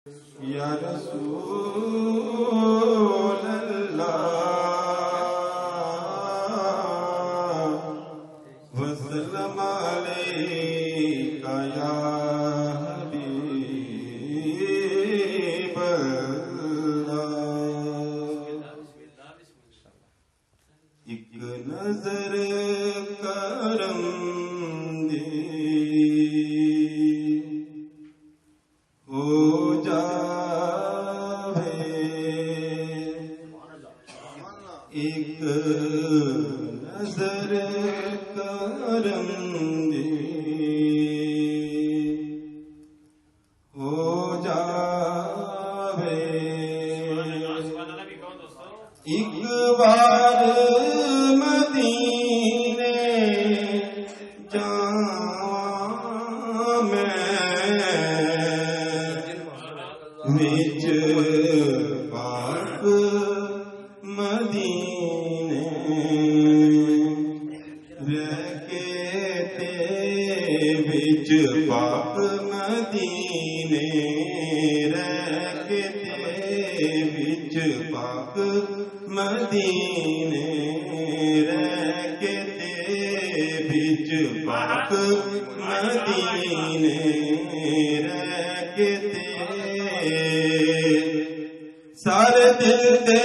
یا رسول اللہ وسلم علیک یا حبیب اللہ ایک نظر کرم دے ہو جاوے ایک نظر کرم دے ہو جاوے ایک بار مدینے جاواں وچ پاک مدینے رہ کے تے وچ پاک مدینے رہ کے تے وچ پاک مدینے رہ کے تے وچ پاک مدینے رہ کے تے سارے دل دے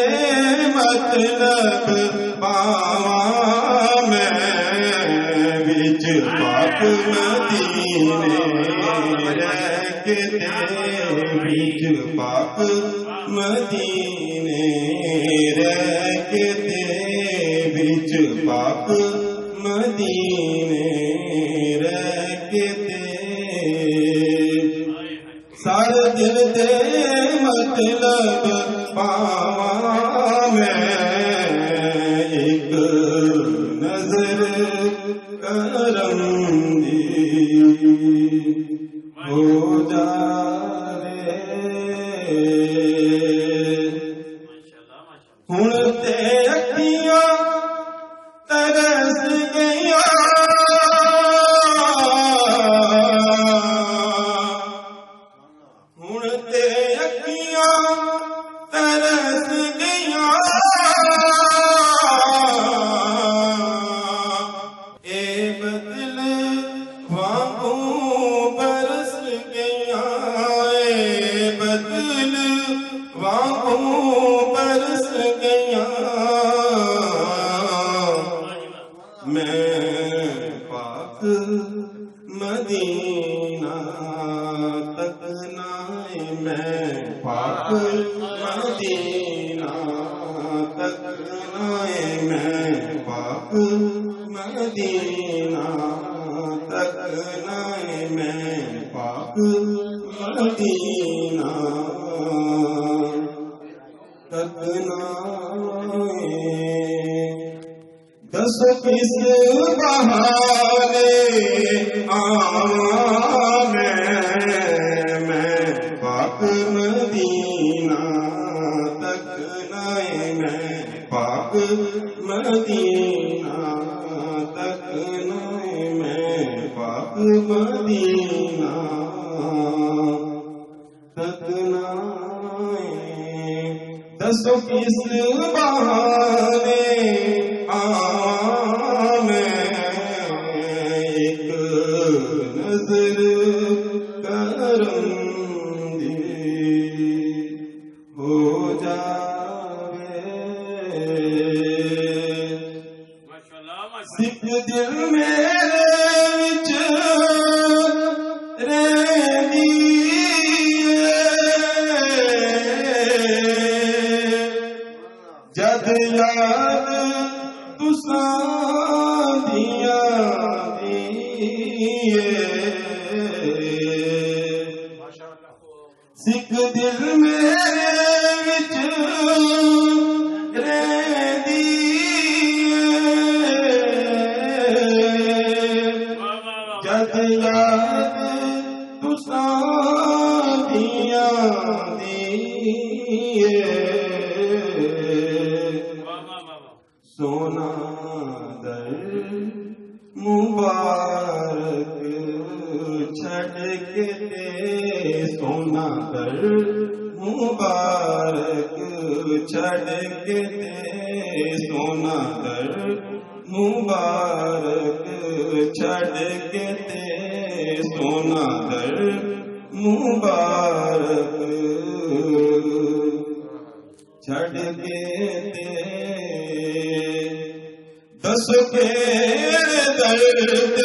مطلب پاواں میں وچ پاک مدینے رہ کے تے وچ پاک مدینے رہ کے تے وچ پاک مدینے رہ کے تے سارے دل دے مطلب پاواں میں ایک نظر کرم دی ہو جاوے ہن تے اکھیاں ترس گئیاں ہن تے اکھیاں ترس گئیاں اے بدل وانگوں برس گئیاں اے بدل وانگوں برس گئیاں میں پاک مدینہ تکنا میں پاک مدینہ تکنا میں پاک مدینہ تکنا میں پاک مدینہ تکنا دس کس بہانے آواں میں پاک مدینہ تکنا میں پاک مدینہ تکنا میں پاک مدینہ تکنا دس کس بہانے آواں میں ایک نظر کرم دی ہو جاوے سکھ دل میرے وچ رہندی جد یاد تساں دیاں سکھ دل میرے وچ رہندی جد یاد تساں دیاں سونا در مبارک چھڑ کے تے سونا در مبارک چھڑ کے تے سونا در مبارک چھڑ کے تے سونا در مبارک چھڑ کے تے دس پیر درد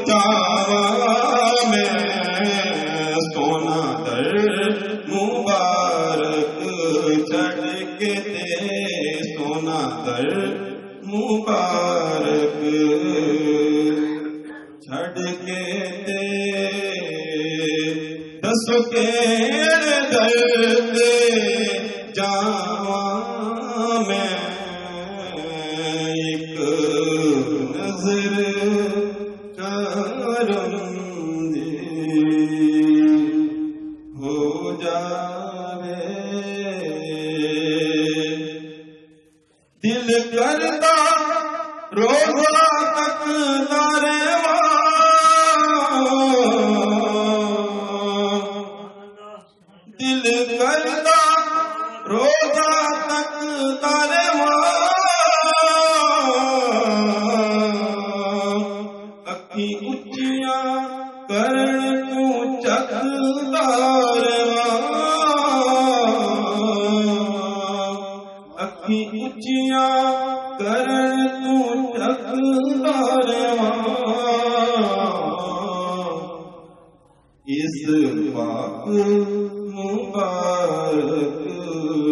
جاواں میں سونا در مبارک چھڑ کے تے سونا در مبارک چھڑ کے تے دس پیر درد جاواں میں ایک نظر کرم دی ہو جاوے دل کرتا روزہ تک تارے دل کرتا روزہ تک تارے اکھی اچیاں کرن تو چک تارے اکھی اچیاں کرن تو چک تارے اس پاک مبارک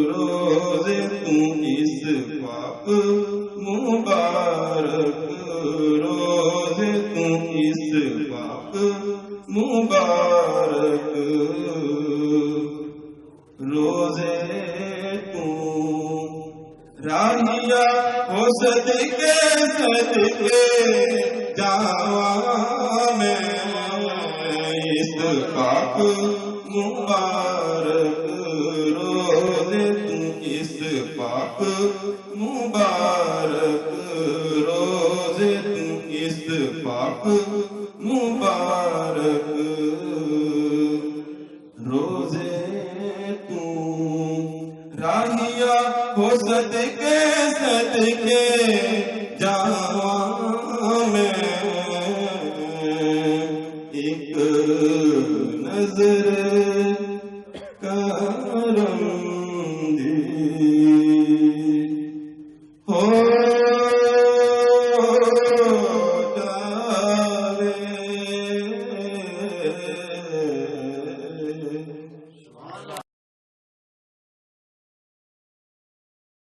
روزے تم اس پاک مبارک روزے تم اس پاک مبارک روزے تم راہیا ہو صدقے صدقے جاواں میں اس پاک مبارک روزے تم اس پاک مبارک روزے تم اس پاک مبارک روزے تم راہیا ہو صدقے صدقے جاواں میں ایک نظر کرم دی